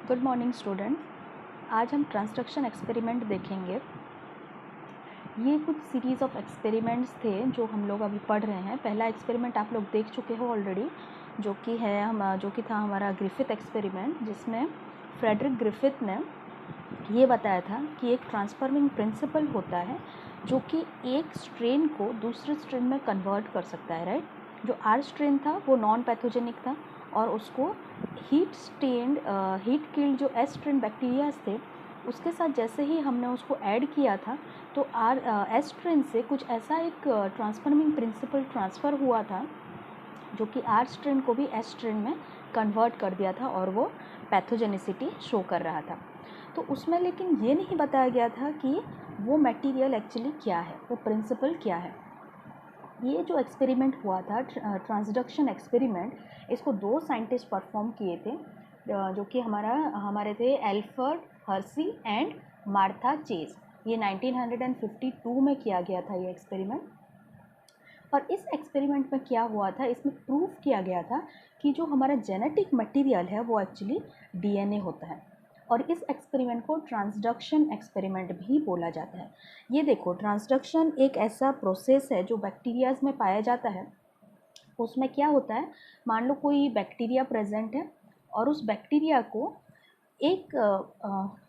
Good morning student. आज हम transduction experiment देखेंगे। ये कुछ सीरीज़ ऑफ एक्सपेरिमेंट्स थे जो हम लोग अभी पढ़ रहे हैं। पहला एक्सपेरिमेंट आप लोग देख चुके हो ऑलरेडी, जो कि था हमारा ग्रिफिथ एक्सपेरिमेंट, जिसमें फ्रेडरिक ग्रिफिथ ने ये बताया था कि एक ट्रांसफॉर्मिंग प्रिंसिपल होता है जो कि एक स्ट्रेन को दूसरे स्ट्रेन में कन्वर्ट कर सकता है, राइट। जो आर स्ट्रेन था वो नॉन पैथोजेनिक था और उसको हीट किल्ड जो एस स्ट्रेन बैक्टीरियाज थे उसके साथ जैसे ही हमने उसको ऐड किया था तो एस स्ट्रेन से कुछ ऐसा एक ट्रांसफॉर्मिंग प्रिंसिपल ट्रांसफ़र हुआ था जो कि आर स्ट्रेन को भी एस स्ट्रेन में कन्वर्ट कर दिया था और वो पैथोजेनिसिटी शो कर रहा था। तो उसमें लेकिन ये नहीं बताया गया था कि वो मटेरियल एक्चुअली क्या है, वो प्रिंसिपल क्या है। ये जो एक्सपेरिमेंट हुआ था ट्रांसडक्शन एक्सपेरिमेंट, इसको दो साइंटिस्ट परफॉर्म किए थे जो कि हमारे थे Alfred Hershey and Martha chase. ये 1952 में किया गया था ये एक्सपेरिमेंट। और इस एक्सपेरिमेंट में क्या हुआ था, इसमें प्रूफ किया गया था कि जो हमारा जेनेटिक मटेरियल है वो एक्चुअली डीएनए होता है। और इस एक्सपेरिमेंट को ट्रांसडक्शन एक्सपेरिमेंट भी बोला जाता है। ये देखो, ट्रांसडक्शन एक ऐसा प्रोसेस है जो बैक्टीरियाज में पाया जाता है। उसमें क्या होता है, मान लो कोई बैक्टीरिया प्रेजेंट है और उस बैक्टीरिया को एक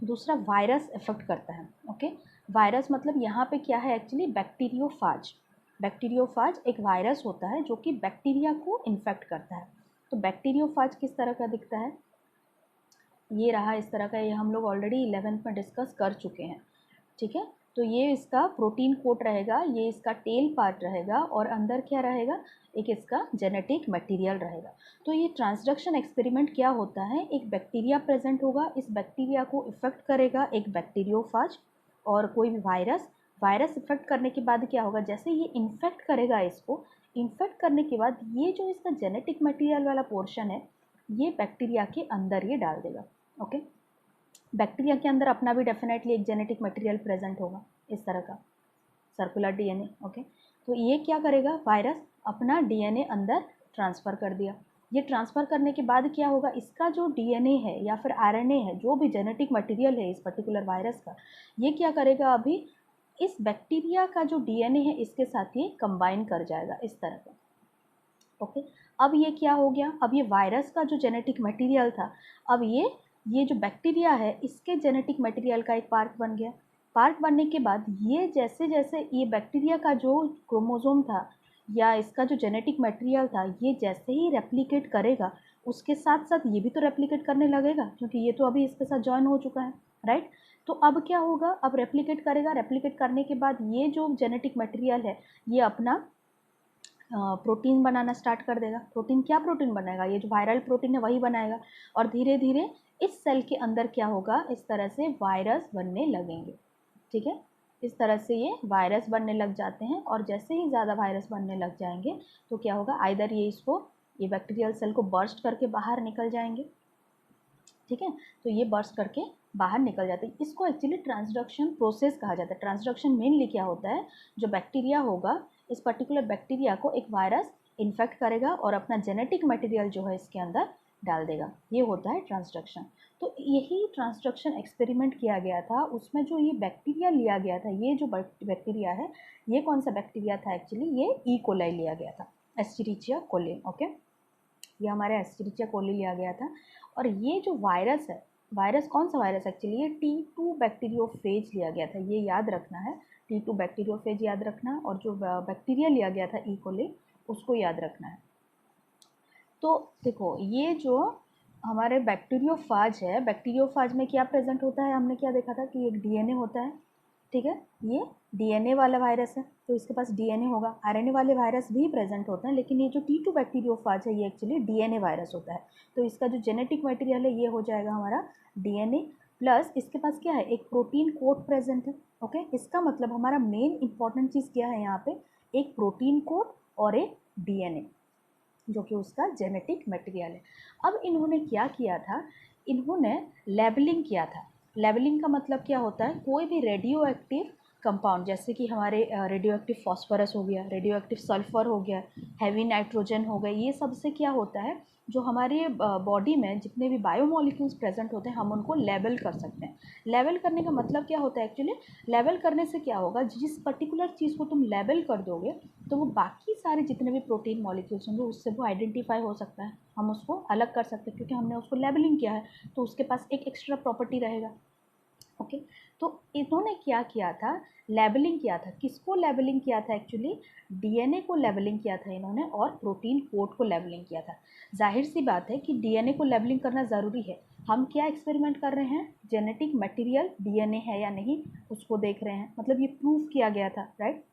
दूसरा वायरस इफेक्ट करता है। ओके, वायरस मतलब यहाँ पे क्या है एक्चुअली, बैक्टीरियोफाज। बैक्टीरियोफाज एक वायरस होता है जो कि बैक्टीरिया को इन्फेक्ट करता है। तो बैक्टीरियोफाज किस तरह का दिखता है, ये रहा इस तरह का। ये हम लोग ऑलरेडी 11th में डिस्कस कर चुके हैं, ठीक है। तो ये इसका प्रोटीन कोट रहेगा, ये इसका टेल पार्ट रहेगा और अंदर क्या रहेगा, एक इसका जेनेटिक मटेरियल रहेगा। तो ये ट्रांसडक्शन एक्सपेरिमेंट क्या होता है, एक बैक्टीरिया प्रेजेंट होगा, इस बैक्टीरिया को इफेक्ट करेगा एक बैक्टीरियोफाज और कोई भी वायरस इफेक्ट करने के बाद क्या होगा, जैसे ये इन्फेक्ट करेगा, इसको इन्फेक्ट करने के बाद ये जो इसका जेनेटिक मटेरियल वाला पोर्शन है ये बैक्टीरिया के अंदर ये डाल देगा। ओके, बैक्टीरिया के अंदर अपना भी डेफिनेटली एक जेनेटिक मटेरियल प्रेजेंट होगा, इस तरह का सर्कुलर डीएनए। ओके, तो ये क्या करेगा, वायरस अपना डीएनए अंदर ट्रांसफ़र कर दिया। ये ट्रांसफ़र करने के बाद क्या होगा, इसका जो डीएनए है या फिर आरएनए है, जो भी जेनेटिक मटेरियल है इस पर्टिकुलर वायरस का, ये क्या करेगा, अभी इस बैक्टीरिया का जो डीएनए है इसके साथ ये कंबाइन कर जाएगा इस तरह का। ओके, अब ये क्या हो गया, अब ये वायरस का जो जेनेटिक मटेरियल था, अब ये जो बैक्टीरिया है इसके जेनेटिक मटेरियल का एक पार्ट बन गया। पार्ट बनने के बाद ये जैसे जैसे ये बैक्टीरिया का जो क्रोमोसोम था या इसका जो जेनेटिक मटेरियल था, ये जैसे ही रेप्लिकेट करेगा उसके साथ साथ ये भी तो रेप्लिकेट करने लगेगा, क्योंकि ये तो अभी इसके साथ जॉइन हो चुका है, राइट। तो अब क्या होगा, अब रेप्लिकेट करेगा, रेप्लिकेट करने के बाद ये जो जेनेटिक मटेरियल है ये अपना प्रोटीन बनाना स्टार्ट कर देगा। प्रोटीन क्या प्रोटीन बनाएगा, ये जो वायरल प्रोटीन है वही बनाएगा। और धीरे धीरे इस सेल के अंदर क्या होगा, इस तरह से वायरस बनने लगेंगे, ठीक है। इस तरह से ये वायरस बनने लग जाते हैं और जैसे ही ज़्यादा वायरस बनने लग जाएंगे तो क्या होगा, आइदर ये बैक्टीरियल सेल को बर्स्ट करके बाहर निकल जाएंगे, ठीक है। तो ये बर्स्ट करके बाहर निकल जाते हैं। इसको एक्चुअली ट्रांसडक्शन प्रोसेस कहा जाता है। ट्रांसडक्शन मेनली क्या होता है, जो बैक्टीरिया होगा, इस पर्टिकुलर बैक्टीरिया को एक वायरस इन्फेक्ट करेगा और अपना जेनेटिक मटेरियल जो है इसके अंदर डाल देगा, ये होता है ट्रांसडक्शन। तो यही ट्रांसडक्शन एक्सपेरिमेंट किया गया था। उसमें जो ये बैक्टीरिया लिया गया था, ये जो बैक्टीरिया है, ये कौन सा बैक्टीरिया था एक्चुअली, ये ई कोलाई लिया गया था, एस्चेरिचिया कोली। ओके, ये हमारे एस्चेरिचिया कोली लिया गया था। और ये जो वायरस है, वायरस कौन सा वायरस एक्चुअली, ये T2 बैक्टीरियोफेज लिया गया था, ये याद रखना है। T2 बैक्टीरियोफेज याद रखना, और जो बैक्टीरिया लिया गया था ई कोली उसको याद रखना है। तो देखो, ये जो हमारे बैक्टीरियोफाज है, बैक्टीरियोफाज में क्या प्रेजेंट होता है, हमने क्या देखा था कि एक डीएनए होता है, ठीक है। ये डीएनए वाला वायरस है तो इसके पास डीएनए होगा। आरएनए वाले वायरस भी प्रेजेंट होते हैं, लेकिन ये जो T2 बैक्टीरियोफाज है ये एक्चुअली डीएनए वायरस होता है। तो इसका जो जेनेटिक मटेरियल है ये हो जाएगा हमारा डीएनए, प्लस इसके पास क्या है, एक प्रोटीन कोड प्रेजेंट है। ओके, इसका मतलब हमारा मेन इंपॉर्टेंट चीज़ क्या है यहाँ पे, एक प्रोटीन कोड और एक डीएनए जो कि उसका जेनेटिक मटेरियल है। अब इन्होंने क्या किया था, इन्होंने लेबलिंग किया था। लेबलिंग का मतलब क्या होता है, कोई भी रेडियो एक्टिव कंपाउंड, जैसे कि हमारे रेडियो एक्टिव फॉस्फोरस हो गया, रेडियो एक्टिव सल्फर हो गया, हैवी नाइट्रोजन हो गए, ये सब से क्या होता है, जो हमारे बॉडी में जितने भी बायोमोलिक्यूल्स प्रेजेंट होते हैं हम उनको लेबल कर सकते हैं। लेबल करने का मतलब क्या होता है एक्चुअली, लेबल करने से क्या होगा, जिस पर्टिकुलर चीज़ को तुम लेबल कर दोगे तो वो बाकी सारे जितने भी प्रोटीन मॉलिक्यूल्स होंगे उससे वो आइडेंटिफाई हो सकता है, हम उसको अलग कर सकते हैं क्योंकि हमने उसको लेबलिंग किया है, तो उसके पास एक एक्स्ट्रा प्रॉपर्टी रहेगा। ओके, तो इन्होंने क्या किया था, लेबलिंग किया था। किसको लेबलिंग किया था एक्चुअली, डीएनए को लेबलिंग किया था इन्होंने और प्रोटीन कोड को लेबलिंग किया था। जाहिर सी बात है कि डीएनए को लेबलिंग करना ज़रूरी है। हम क्या एक्सपेरिमेंट कर रहे हैं, जेनेटिक मटेरियल डीएनए है या नहीं उसको देख रहे हैं, मतलब ये प्रूव किया गया था, राइट।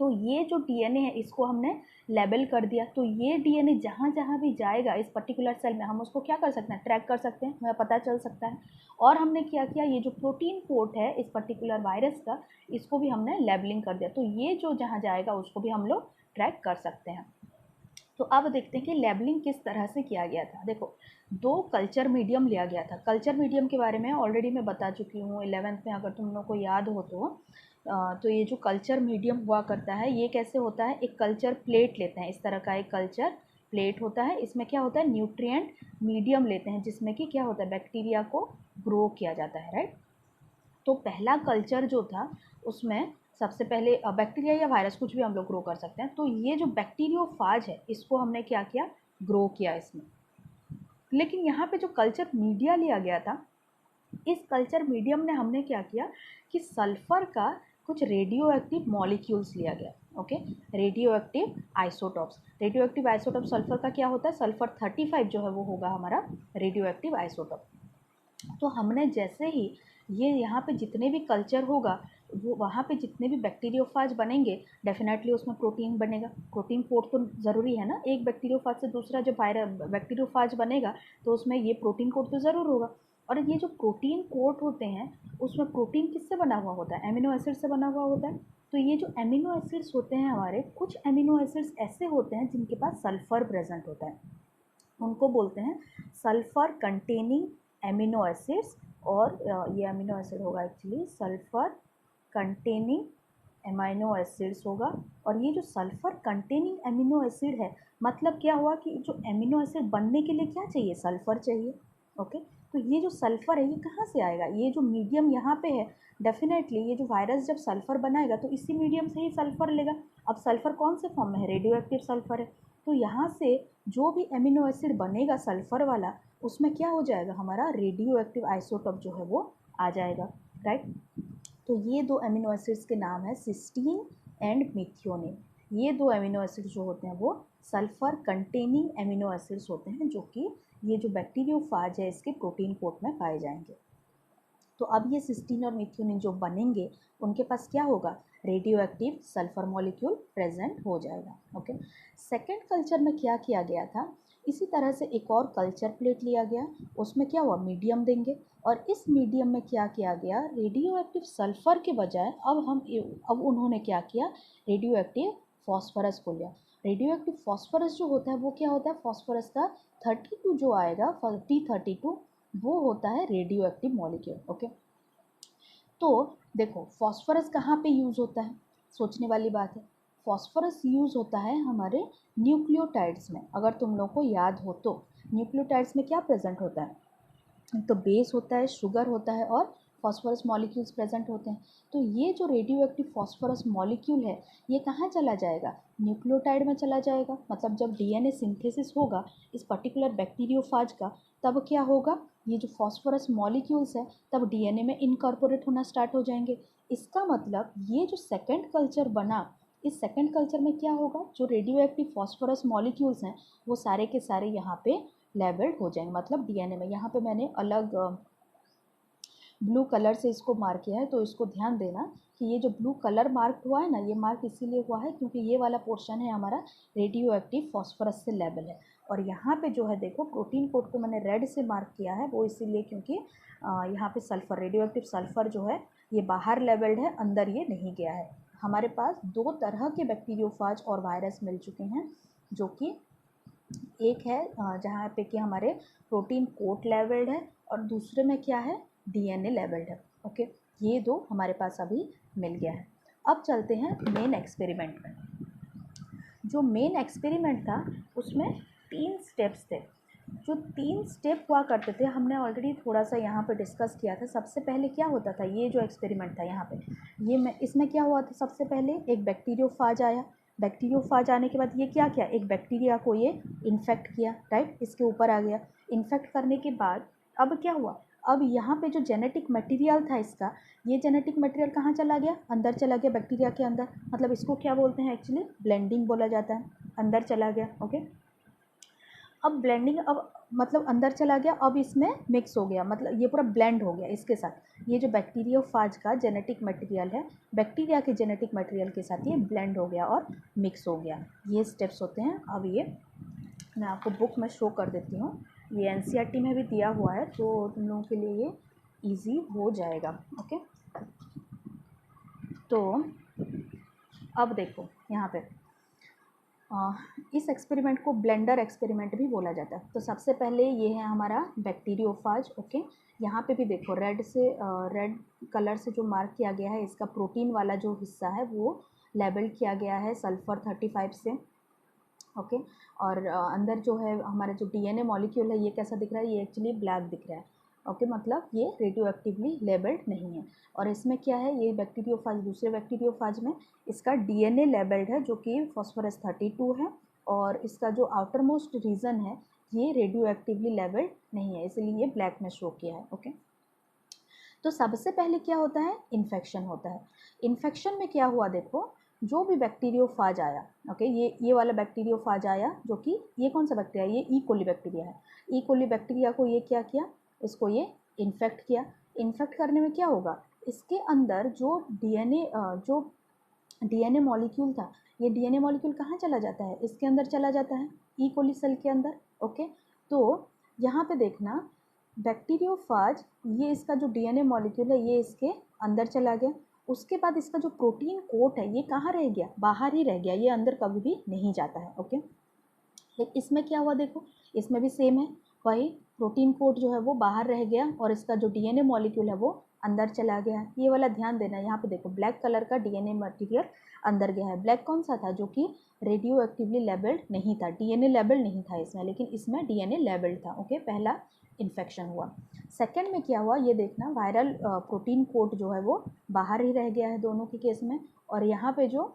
तो ये जो डीएनए है इसको हमने लेबल कर दिया, तो ये डीएनए जहाँ जहाँ भी जाएगा इस पर्टिकुलर सेल में हम उसको क्या कर सकते हैं, ट्रैक कर सकते हैं, हमें पता चल सकता है। और हमने क्या किया, ये जो प्रोटीन कोड है इस पर्टिकुलर वायरस का, इसको भी हमने लेबलिंग कर दिया, तो ये जो जहाँ जाएगा उसको भी हम लोग ट्रैक कर सकते हैं। तो अब देखते हैं कि लेबलिंग किस तरह से किया गया था। देखो, 2 कल्चर मीडियम लिया गया था। कल्चर मीडियम के बारे में ऑलरेडी मैं बता चुकी हूँ 11th में, अगर तुम लोग को याद हो तो ये जो कल्चर मीडियम हुआ करता है ये कैसे होता है, एक कल्चर प्लेट लेते हैं, इस तरह का एक कल्चर प्लेट होता है, इसमें क्या होता है, न्यूट्रिएंट मीडियम लेते हैं जिसमें कि क्या होता है, बैक्टीरिया को ग्रो किया जाता है, राइट। तो पहला कल्चर जो था उसमें सबसे पहले बैक्टीरिया या वायरस कुछ भी हम लोग ग्रो कर सकते हैं, तो ये जो बैक्टीरियोफाज है इसको हमने क्या किया, ग्रो किया इसमें। लेकिन यहाँ पे जो कल्चर मीडिया लिया गया था, इस कल्चर मीडियम ने हमने क्या किया कि सल्फर का कुछ रेडियो एक्टिव मॉलिक्यूल्स लिया गया। Okay, radio active isotopes, radio active isotope sulphur का क्या होता है, सल्फर 35 जो है वो होगा हमारा रेडियो एक्टिव आइसोटॉप। तो हमने जैसे ही ये यहाँ पे जितने भी कल्चर होगा वो वहाँ पे जितने भी बैक्टीरियोफाज बनेंगे डेफिनेटली उसमें प्रोटीन बनेगा, प्रोटीन कोड तो ज़रूरी है ना, एक बैक्टीरियोफाज से दूसरा जब बैक्टीरियोफाज बनेगा तो उसमें ये प्रोटीन कोड तो ज़रूर होगा। और ये जो प्रोटीन कोड होते हैं उसमें प्रोटीन किससे बना हुआ होता है, एमिनो एसिड से बना हुआ होता है। तो ये जो एमिनो एसिड्स होते हैं हमारे, कुछ एमिनो एसिड्स ऐसे होते हैं जिनके पास सल्फ़र प्रेजेंट होता है, उनको बोलते हैं सल्फ़र कंटेनिंग एमिनो एसिड्स। और ये अमीनो एसिड होगा actually sulphur containing amino acids होगा। और ये जो सल्फ़र कंटेनिंग एमिनो एसिड है, मतलब क्या हुआ कि जो एमिनो एसिड बनने के लिए क्या चाहिए, सल्फ़र चाहिए। ओके, तो ये जो सल्फ़र है ये कहाँ से आएगा, ये जो मीडियम यहाँ पे है, डेफिनेटली ये जो वायरस जब सल्फ़र बनाएगा तो इसी मीडियम से ही सल्फ़र लेगा। अब सल्फ़र कौन से फॉर्म में है, रेडियो एक्टिव सल्फ़र है, तो यहाँ से जो भी एमिनो एसिड बनेगा सल्फ़र वाला उसमें क्या हो जाएगा, हमारा रेडियो एक्टिव आइसोटॉप जो है वो आ जाएगा, राइट। तो ये 2 एमिनो एसिड्स के नाम है सिस्टीन एंड मिथियोनिन। ये 2 एमिनो एसिड्स जो होते हैं वो सल्फ़र कंटेनिंग एमिनो एसिड्स होते हैं जो कि ये जो बैक्टीरियोफाज है इसके प्रोटीन कोड में पाए जाएंगे। तो अब ये सिस्टीन और मिथियोनिन जो बनेंगे उनके पास क्या होगा, radio active sulphur molecule present हो जाएगा। ओके, सेकेंड कल्चर में क्या किया गया था, इसी तरह से एक और कल्चर प्लेट लिया गया, उसमें क्या हुआ, मीडियम देंगे, और इस मीडियम में क्या किया गया, रेडियो एक्टिव सल्फर के बजाय अब उन्होंने क्या किया, रेडियो एक्टिव फॉस्फोरस को लिया। रेडियो एक्टिव फॉस्फोरस जो होता है वो क्या होता है, फॉस्फोरस का 32 जो आएगा T32 वो होता है रेडियो एक्टिव मॉलिक्यूल। ओके, तो देखो फॉस्फोरस कहाँ पे यूज़ होता है, सोचने वाली बात है। फॉस्फोरस यूज़ होता है हमारे न्यूक्लियोटाइड्स में, अगर तुम लोग को याद हो तो न्यूक्लियोटाइड्स में क्या प्रेजेंट होता है, तो बेस होता है, शुगर होता है और फॉस्फोरस मॉलिक्यूल्स प्रेजेंट होते हैं। तो ये जो रेडियो एक्टिव फॉस्फोरस मॉलिक्यूल है ये कहाँ चला जाएगा, न्यूक्लियोटाइड में चला जाएगा। मतलब जब डीएनए सिंथेसिस होगा इस पर्टिकुलर बैक्टीरियोफाज का, तब क्या होगा, ये जो फॉस्फोरस मॉलिक्यूल्स है तब डीएनए में इनकॉर्पोरेट होना स्टार्ट हो जाएंगे। इसका मतलब ये जो सेकेंड कल्चर बना, इस सेकेंड कल्चर में क्या होगा, जो रेडियो एक्टिव फॉस्फोरस मॉलिक्यूल्स हैं वो सारे के सारे यहाँ पे लेबल्ड हो जाएंगे, मतलब डीएनए में। यहाँ पे मैंने अलग ब्लू कलर से इसको मार्क किया है, तो इसको ध्यान देना कि ये जो ब्लू कलर मार्क हुआ है ना, ये मार्क इसीलिए हुआ है क्योंकि ये वाला पोर्शन है हमारा रेडियो एक्टिव फॉस्फोरस से लेबल है। और यहाँ पे जो है देखो प्रोटीन कोड को मैंने रेड से मार्क किया है, वो इसीलिए क्योंकि यहाँ पे सल्फ़र, रेडियो एक्टिव सल्फ़र जो है ये बाहर लेबल्ड है, अंदर ये नहीं गया है। हमारे पास 2 तरह के बैक्टीरियोफाज और वायरस मिल चुके हैं, जो कि एक है जहाँ पे कि हमारे प्रोटीन कोड लेवल्ड है और दूसरे में क्या है, डीएनए लेवल्ड है। ओके, ये 2 हमारे पास अभी मिल गया है। अब चलते हैं मेन एक्सपेरिमेंट में। जो मेन एक्सपेरिमेंट था उसमें 3 स्टेप्स थे। जो 3 स्टेप हुआ करते थे हमने ऑलरेडी थोड़ा सा यहाँ पे डिस्कस किया था। सबसे पहले क्या होता था, ये जो एक्सपेरिमेंट था यहाँ पे, ये मैं इसमें क्या हुआ था, सबसे पहले एक बैक्टीरियोफाज आया। बैक्टीरियोफाज आने के बाद ये क्या किया, एक बैक्टीरिया को ये इन्फेक्ट किया, राइट, इसके ऊपर आ गया। इन्फेक्ट करने के बाद अब क्या हुआ, अब यहाँ पे जो जेनेटिक मटेरियल था इसका, ये जेनेटिक मटेरियल कहाँ चला गया, अंदर चला गया बैक्टीरिया के अंदर। मतलब इसको क्या बोलते हैं, एक्चुअली ब्लेंडिंग बोला जाता है। अंदर चला गया, ओके। अब ब्लेंडिंग, अब मतलब अंदर चला गया, अब इसमें मिक्स हो गया, मतलब ये पूरा ब्लेंड हो गया इसके साथ। ये जो बैक्टीरियोफाज का जेनेटिक मटेरियल है, बैक्टीरिया के जेनेटिक मटेरियल के साथ ये ब्लेंड हो गया और मिक्स हो गया। ये स्टेप्स होते हैं। अब ये मैं आपको बुक में शो कर देती हूँ, ये एनसीईआरटी में भी दिया हुआ है, तो तुम लोगों के लिए ये ईजी हो जाएगा, ओके। तो अब देखो यहाँ पे इस एक्सपेरिमेंट को ब्लेंडर एक्सपेरिमेंट भी बोला जाता है। तो सबसे पहले ये है हमारा बैक्टीरियोफाज, ओके। यहाँ पे भी देखो रेड से रेड कलर से जो मार्क किया गया है, इसका प्रोटीन वाला जो हिस्सा है वो लेबल किया गया है सल्फ़र 35 से, ओके। और अंदर जो है हमारा जो डीएनए मॉलिक्यूल है, ये कैसा दिख रहा है, ये एक्चुअली ब्लैक दिख रहा है, ओके। मतलब ये रेडियो एक्टिवली लेबल्ड नहीं है। और इसमें क्या है, ये बैक्टीरियोफाज, दूसरे बैक्टीरियोफाज में इसका डीएनए लेबल्ड है जो कि फॉस्फोरस 32 है, और इसका जो आउटर मोस्ट रीजन है ये रेडियो एक्टिवली लेबल्ड नहीं है, इसलिए ये ब्लैक में शो किया है, ओके। तो सबसे पहले क्या होता है, इन्फेक्शन होता है। इन्फेक्शन में क्या हुआ, देखो जो भी बैक्टीरियोफाज आया, ओके, ये वाला बैक्टीरियोफाज आया, जो कि ये कौन सा बैक्टीरिया, ये ई कोली बैक्टीरिया है। ई कोली बैक्टीरिया को ये क्या किया, इसको ये इन्फेक्ट किया। इन्फेक्ट करने में क्या होगा, इसके अंदर जो डीएनए मॉलिक्यूल था, ये डीएनए मॉलिक्यूल कहाँ चला जाता है, इसके अंदर चला जाता है, ई कोली सेल के अंदर, ओके। तो यहाँ पे देखना, बैक्टीरियोफाज, ये इसका जो डीएनए मॉलिक्यूल है ये इसके अंदर चला गया। उसके बाद इसका जो प्रोटीन कोट है ये कहाँ रह गया, बाहर ही रह गया, ये अंदर कभी भी नहीं जाता है, ओके। लेकिन इसमें क्या हुआ, देखो इसमें भी सेम है, वही प्रोटीन कोट जो है वो बाहर रह गया और इसका जो डीएनए मॉलिक्यूल है वो अंदर चला गया है। ये वाला ध्यान देना, यहाँ पे देखो ब्लैक कलर का डीएनए मटेरियल अंदर गया है। ब्लैक कौन सा था, जो कि रेडियो एक्टिवली लेबल्ड नहीं था, डीएनए लेबल्ड नहीं था इसमें, लेकिन इसमें डीएनए लेबल्ड था, ओके। पहला इन्फेक्शन हुआ। सेकेंड में क्या हुआ, ये देखना, वायरल प्रोटीन कोट जो है वो बाहर ही रह गया है दोनों के केस में, और यहाँ पे जो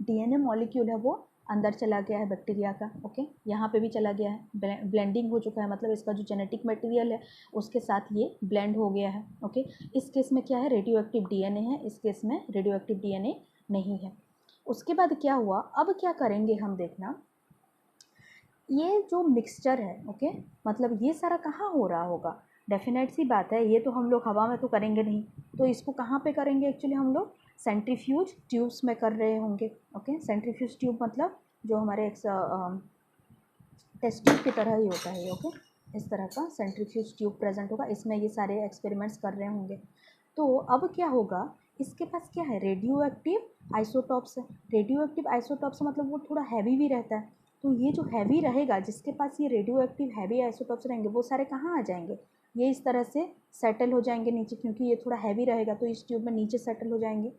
डीएनए मॉलिक्यूल है वो अंदर चला गया है बैक्टीरिया का, ओके। यहाँ पे भी चला गया है, ब्लेंडिंग हो चुका है, मतलब इसका जो जेनेटिक मटेरियल है उसके साथ ये ब्लेंड हो गया है, ओके। इस केस में क्या है, रेडियो एक्टिव डीएनए है, इस केस में रेडियो एक्टिव डीएनए नहीं है। उसके बाद क्या हुआ, अब क्या करेंगे हम, देखना ये जो मिक्सचर है, ओके, मतलब ये सारा कहाँ हो रहा होगा, डेफिनेट सी बात है ये तो हम लोग हवा में तो करेंगे नहीं, तो इसको कहाँ पे करेंगे, एक्चुअली हम लोग सेंट्रीफ्यूज ट्यूब्स में कर रहे होंगे, ओके। सेंट्रीफ्यूज ट्यूब मतलब जो हमारे टेस्ट ट्यूब की तरह ही होता है, ओके। इस तरह का सेंट्रीफ्यूज ट्यूब प्रेजेंट होगा, इसमें ये सारे एक्सपेरिमेंट्स कर रहे होंगे। तो अब क्या होगा, इसके पास क्या है, रेडियो एक्टिव आइसोटॉप्स है। रेडियो एक्टिव आइसोटॉप्स मतलब वो थोड़ा हैवी भी रहता है, तो ये जो हैवी रहेगा, जिसके पास ये रेडियो एक्टिव हैवी आइसोटॉप्स रहेंगे, वो सारे कहाँ आ जाएंगे, ये इस तरह से सेटल हो जाएंगे नीचे, क्योंकि ये थोड़ा हैवी रहेगा तो इस ट्यूब में नीचे सेटल हो जाएंगे।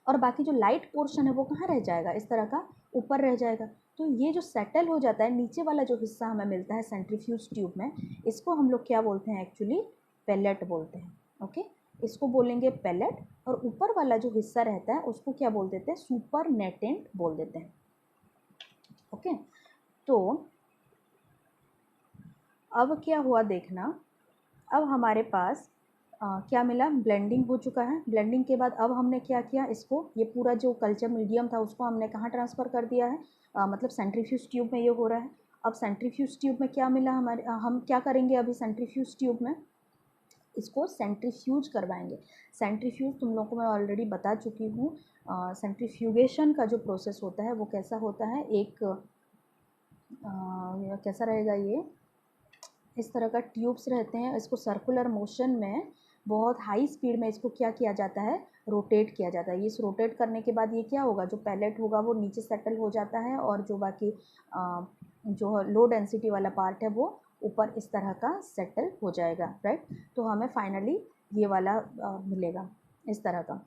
और बाकी जो लाइट पोर्शन है वो कहाँ रह जाएगा, इस तरह का ऊपर रह जाएगा। तो ये जो सेटल हो जाता है, नीचे वाला जो हिस्सा हमें मिलता है सेंट्रीफ्यूज ट्यूब में, इसको हम लोग क्या बोलते हैं, एक्चुअली पेलेट बोलते हैं, ओके। इसको बोलेंगे पेलेट। और ऊपर वाला जो हिस्सा रहता है उसको क्या बोल देते हैं, सुपर नेटेंट बोल देते हैं, ओके। तो अब क्या हुआ, देखना, अब हमारे पास क्या मिला, ब्लेंडिंग हो चुका है। ब्लेंडिंग के बाद अब हमने क्या किया, इसको, ये पूरा जो कल्चर मीडियम था उसको हमने कहाँ ट्रांसफ़र कर दिया है, मतलब सेंट्रीफ्यूज ट्यूब में ये हो रहा है। अब सेंट्रीफ्यूज ट्यूब में क्या मिला हमारे, हम क्या करेंगे अभी सेंट्रीफ्यूज ट्यूब में, इसको सेंट्रीफ्यूज करवाएंगे। सेंट्रीफ्यूज तुम लोगों को मैं ऑलरेडी बता चुकी हूँ। सेंट्रीफ्यूगेशन का जो प्रोसेस होता है वो कैसा होता है, एक कैसा रहेगा, ये इस तरह का ट्यूब्स रहते हैं, इसको सर्कुलर मोशन में बहुत हाई स्पीड में इसको क्या किया जाता है, रोटेट किया जाता है। इस रोटेट करने के बाद ये क्या होगा, जो पैलेट होगा वो नीचे सेटल हो जाता है, और जो बाकी जो लो डेंसिटी वाला पार्ट है वो ऊपर इस तरह का सेटल हो जाएगा, राइट। तो हमें फाइनली ये वाला मिलेगा इस तरह का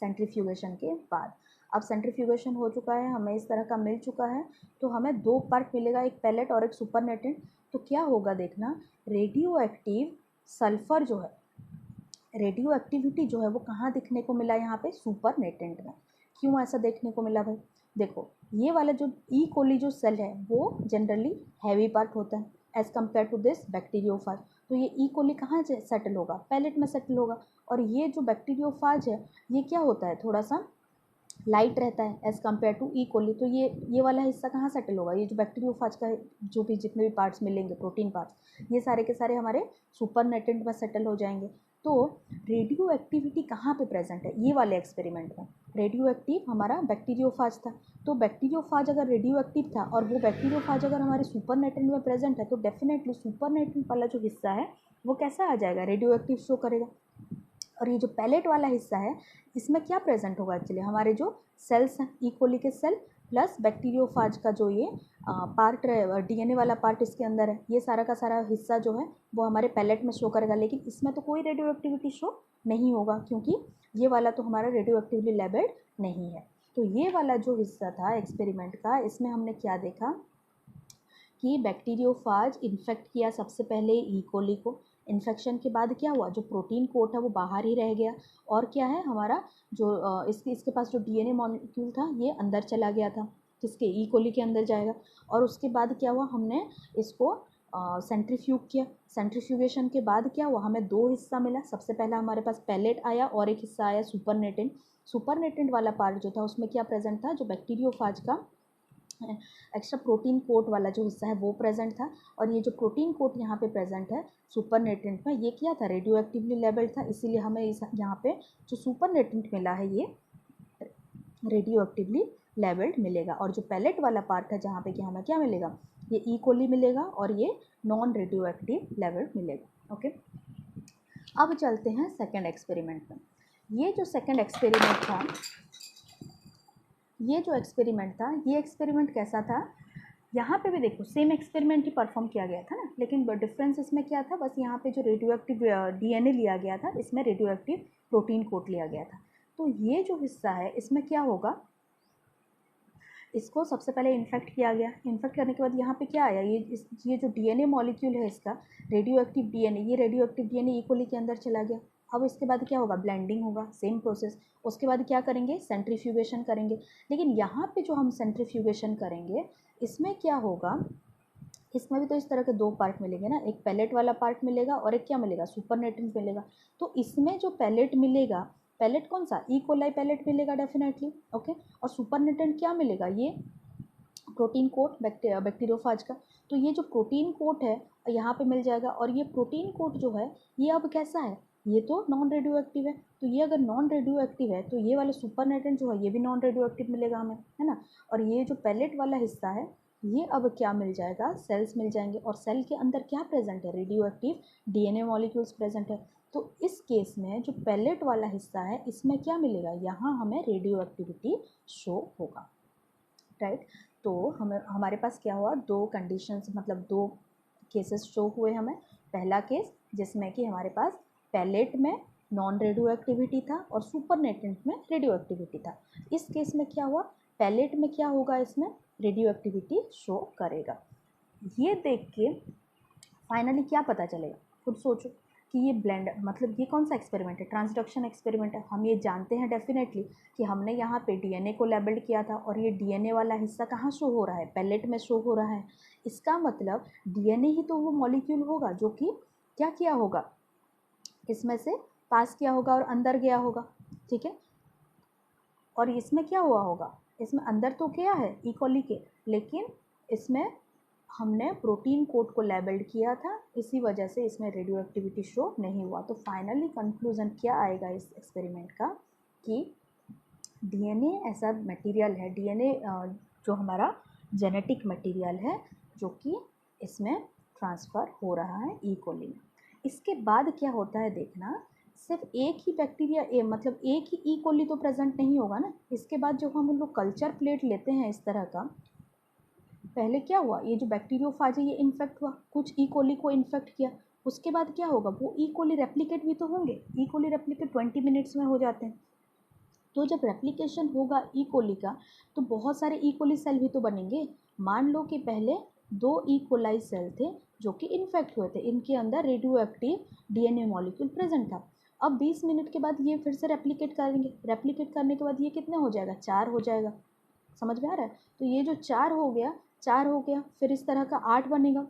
सेंट्रीफ्यूगेशन के बाद। अब सेंट्रीफ्यूगेशन हो चुका है, हमें इस तरह का मिल चुका है, तो हमें दो पार्ट मिलेगा, एक पैलेट और एक सुपरनेटेंट। तो क्या होगा देखना, रेडियो एक्टिव सल्फर जो है, रेडियो एक्टिविटी जो है वो कहाँ दिखने को मिला, यहाँ पे सुपरनेटेंट में। क्यों ऐसा देखने को मिला भाई, देखो ये वाला जो ई कोली जो सेल है वो जनरली हैवी पार्ट होता है as compare to this bacteriophage. तो ये ई कोली कहाँ सेटल होगा, पैलेट में सेटल होगा। और ये जो बैक्टीरियोफाज है ये क्या होता है, थोड़ा सा लाइट रहता है एज़ कम्पेयर टू ई कोली। तो ये वाला हिस्सा कहाँ सेटल होगा, ये जो बैक्टीरियोफाज का जो भी जितने भी पार्ट्स मिलेंगे, प्रोटीन पार्ट्स, ये सारे के सारे हमारे सुपरनेटेंट में सेटल हो जाएंगे। तो रेडियो एक्टिविटी कहाँ पे प्रेजेंट है, ये वाले एक्सपेरिमेंट में रेडियो एक्टिव हमारा बैक्टीरियोफाज था। तो बैक्टीरियोफाज अगर रेडियो एक्टिव था और वो बैक्टीरियोफाज अगर हमारे सुपरनेटेंट में प्रेजेंट है, तो डेफिनेटली सुपरनेटेंट वाला जो हिस्सा है वो कैसा आ जाएगा, रेडियो एक्टिव शो करेगा। और ये जो पैलेट वाला हिस्सा है इसमें क्या प्रेजेंट होगा, एक्चुअली हमारे जो सेल्स हैं ई कोली के सेल प्लस बैक्टीरियोफाज का जो ये पार्ट डीएनए वाला पार्ट इसके अंदर है, ये सारा का सारा हिस्सा जो है वो हमारे पैलेट में शो करेगा। लेकिन इसमें तो कोई रेडियो एक्टिविटी शो नहीं होगा क्योंकि ये वाला तो हमारा रेडियो एक्टिवली लेबल्ड नहीं है। तो ये वाला जो हिस्सा था एक्सपेरिमेंट का, इसमें हमने क्या देखा कि बैक्टीरियोफाज इन्फेक्ट किया सबसे पहले ई कोली को। इन्फेक्शन के बाद क्या हुआ, जो प्रोटीन कोट है वो बाहर ही रह गया, और क्या है हमारा जो इसके पास जो डीएनए मॉलिक्यूल था ये अंदर चला गया था, किसके, ई कोली के अंदर जाएगा। और उसके बाद क्या हुआ, हमने इसको सेंट्रीफ्यूग किया। सेंट्रीफ्यूगेशन के बाद क्या हुआ, हमें दो हिस्सा मिला। सबसे पहला हमारे पास पैलेट आया और एक हिस्सा आया सुपरनेटेंट। सुपरनेटेंट वाला पार्ट जो था उसमें क्या प्रेजेंट था, जो बैक्टीरियोफाज का एक्स्ट्रा प्रोटीन कोट वाला जो हिस्सा है वो प्रेजेंट था। और ये जो प्रोटीन कोट यहाँ पे प्रेजेंट है सुपरनेटेंट में, ये क्या था, रेडियो एक्टिवली लेबल्ड था, इसीलिए हमें इस यहाँ पे जो सुपरनेटेंट मिला है ये रेडियो एक्टिवली लेबल्ड मिलेगा। और जो पैलेट वाला पार्ट है जहाँ पे कि हमें क्या मिलेगा, ये ई कोली मिलेगा और ये नॉन रेडियो एक्टिव लेबल्ड मिलेगा। ओके, अब चलते हैं सेकेंड एक्सपेरिमेंट में। ये जो सेकेंड एक्सपेरिमेंट था, ये जो एक्सपेरिमेंट था, ये एक्सपेरिमेंट कैसा था, यहाँ पे भी देखो सेम एक्सपेरिमेंट ही परफॉर्म किया गया था ना, लेकिन डिफरेंस इसमें क्या था, बस यहाँ पे जो रेडियो एक्टिव डीएनए लिया गया था, इसमें रेडियो एक्टिव प्रोटीन कोट लिया गया था। तो ये जो हिस्सा है इसमें क्या होगा, इसको सबसे पहले इन्फेक्ट किया गया। इन्फेक्ट करने के बाद यहाँ पे क्या आया, ये जो डीएनए मॉलिक्यूल है इसका रेडियो एक्टिव डीएनए, ये रेडियो एक्टिव डीएनए ई कोली के अंदर चला गया। अब इसके बाद क्या होगा, ब्लेंडिंग होगा, सेम प्रोसेस। उसके बाद क्या करेंगे, सेंट्रीफ्यूगेशन करेंगे। लेकिन यहाँ पे जो हम सेंट्रीफ्यूगेशन करेंगे इसमें क्या होगा, इसमें भी तो इस तरह के दो पार्ट मिलेंगे ना, एक पैलेट वाला पार्ट मिलेगा और एक क्या मिलेगा, सुपरनेटेंट मिलेगा। तो इसमें जो पैलेट मिलेगा, पैलेट कौन सा, ई कोलाई पैलेट मिलेगा डेफिनेटली। ओके, और सुपरनेटेंट क्या मिलेगा, ये प्रोटीन कोट बैक्टीरियोफाज का। तो ये जो प्रोटीन कोट है यहाँ पे मिल जाएगा। और ये प्रोटीन कोट जो है ये अब कैसा है, ये तो नॉन रेडियो एक्टिव है। तो ये अगर नॉन रेडियो एक्टिव है तो ये वाला सुपरनेटेंट जो है ये भी नॉन रेडियो एक्टिव मिलेगा हमें, है ना। और ये जो पैलेट वाला हिस्सा है ये अब क्या मिल जाएगा, सेल्स मिल जाएंगे। और सेल के अंदर क्या प्रेजेंट है, radio active DNA molecules present है। तो इस केस में जो पैलेट वाला हिस्सा है इसमें क्या मिलेगा, यहाँ हमें रेडियो एक्टिविटी शो होगा, राइट। तो हमें हमारे पास क्या हुआ, दो कंडीशंस, मतलब दो केसेस शो हुए हमें। पहला केस जिसमें कि हमारे पास पैलेट में नॉन रेडियो एक्टिविटी था और सुपरनेटेंट में रेडियो एक्टिविटी था। इस केस में क्या हुआ, पैलेट में क्या होगा, इसमें रेडियो एक्टिविटी शो करेगा। ये देख के फाइनली क्या पता चलेगा, खुद सोचो कि ये ब्लेंड, मतलब ये कौन सा एक्सपेरिमेंट है, ट्रांसडक्शन एक्सपेरिमेंट है। हम ये जानते हैं डेफिनेटली कि हमने यहाँ पे डीएनए को लेबल्ड किया था और ये डीएनए वाला हिस्सा कहाँ शो हो रहा है, पैलेट में शो हो रहा है। इसका मतलब डीएनए ही तो वो मॉलिक्यूल होगा जो कि क्या किया होगा, इसमें से पास किया होगा और अंदर गया होगा, ठीक है। और इसमें क्या हुआ होगा, इसमें अंदर तो क्या है ई कोली के, लेकिन इसमें हमने प्रोटीन कोड को लेबल्ड किया था, इसी वजह से इसमें रेडियो एक्टिविटी शो नहीं हुआ। तो फाइनली कंक्लूजन क्या आएगा इस एक्सपेरिमेंट का, कि डीएनए ऐसा मटेरियल है, डीएनए जो हमारा जेनेटिक मटेरियल है जो कि इसमें ट्रांसफ़र हो रहा है ई कोली में। इसके बाद क्या होता है देखना, सिर्फ एक ही बैक्टीरिया मतलब एक ही ई कोली तो प्रेजेंट नहीं होगा ना। इसके बाद जो हम लोग कल्चर प्लेट लेते हैं इस तरह का, पहले क्या हुआ, ये जो बैक्टीरियोफाज है ये इन्फेक्ट हुआ, कुछ ई कोली को इन्फेक्ट किया। उसके बाद क्या होगा, वो ई कोली रेप्लिकेट भी तो होंगे, ई कोली रेप्लिकेट 20 मिनट्स में हो जाते हैं, तो जब रेप्लिकेशन होगा ई कोली का तो बहुत सारे ई कोली सेल भी तो बनेंगे। मान लो कि पहले 2 ई कोलाई सेल थे जो कि इन्फेक्ट हुए थे, इनके अंदर radio active DNA molecule present था। अब 20 मिनट के बाद ये फिर से रेप्लिकेट करेंगे, रेप्लिकेट करने के बाद ये कितना हो जाएगा, 4 हो जाएगा। समझ में आ रहा है? तो ये जो 4 हो गया, 4 हो गया, फिर इस तरह का 8 बनेगा।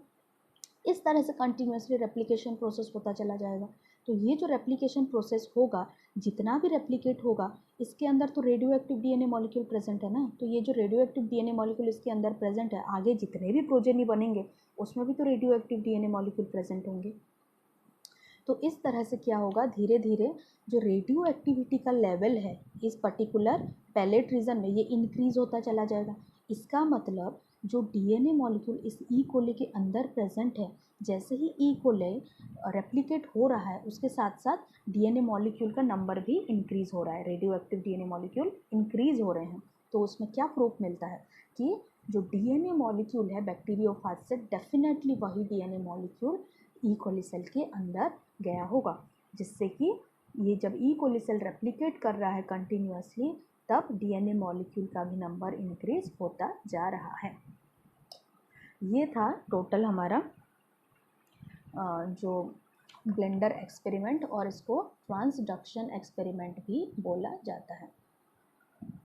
इस तरह से कंटिन्यूसली रेप्लिकेशन प्रोसेस होता चला जाएगा। तो ये जो रेप्लिकेशन प्रोसेस होगा, जितना भी रेप्लिकेट होगा, इसके अंदर तो radio active DNA molecule present है ना, तो ये जो रेडियो एक्टिव डीएनए मॉलिक्यूल इसके अंदर प्रेजेंट है, आगे जितने भी प्रोजेनी बनेंगे उसमें भी तो radio active DNA molecule present होंगे। तो इस तरह से क्या होगा, धीरे धीरे जो रेडियो एक्टिविटी का लेवल है इस पर्टिकुलर पैलेट रीजन में ये इंक्रीज होता चला जाएगा। इसका मतलब जो डीएनए मॉलिक्यूल इस ई कोले के अंदर प्रेजेंट है, जैसे ही ई कोले रेप्लिकेट हो रहा है उसके साथ साथ डीएनए मॉलिक्यूल का नंबर भी इंक्रीज हो रहा है, radio active DNA molecule increase हो रहे हैं। तो उसमें क्या प्रूफ मिलता है कि जो डीएनए मॉलिक्यूल है बैक्टीरियोफाज से, डेफिनेटली वही डीएनए मॉलिक्यूल ई कोली सेल के अंदर गया होगा, जिससे कि ये जब ई कोली सेल रेप्लिकेट कर रहा है कंटिन्यूसली, तब डीएनए मॉलिक्यूल का भी नंबर इंक्रीज होता जा रहा है। ये था टोटल हमारा जो ब्लेंडर एक्सपेरिमेंट, और इसको ट्रांसडक्शन एक्सपेरिमेंट भी बोला जाता है।